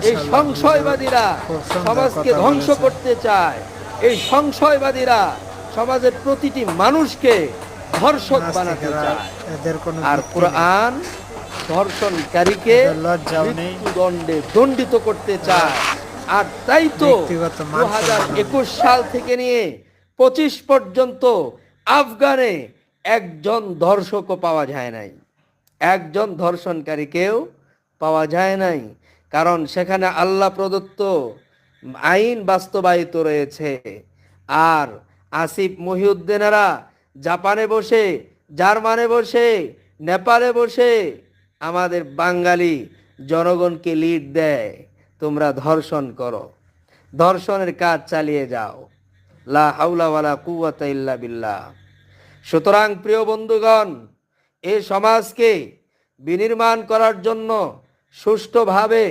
এই সংশয়বাদীরা সমাজকে ধ্বংস করতে চায়। এই সংশয়বাদীরা সমাজের প্রতিটি মানুষকে ধর্ষক বানাতে চায়। আর কোরআন ধর্ষণকারীকে মৃত্যুদণ্ডে দণ্ডিত করতে চায়। আর তাই তো 2021 সাল থেকে নিয়ে 25 পর্যন্ত আফগানে একজন ধর্ষকও পাওয়া যায় নাই, একজন ধর্ষণকারীকেও পাওয়া যায় নাই। কারণ সেখানে আল্লাহ প্রদত্ত আইন বাস্তবায়িত রয়েছে। আর আসিফ মহিউদ্দিনেরা জাপানে বসে, জার্মানে বসে, নেপালে বসে আমাদের বাঙালি জনগণকে লিড দেয়, তোমরা ধর্ষণ করো, ধর্ষণের কাজ চালিয়ে যাও। লা হাওলা ওয়ালা কুওয়াতা ইল্লা বিল্লাহ। সুতরাং প্রিয় বন্ধুগণ, এই সমাজকে বিনির্মাণ করার জন্য সুষ্ঠুভাবে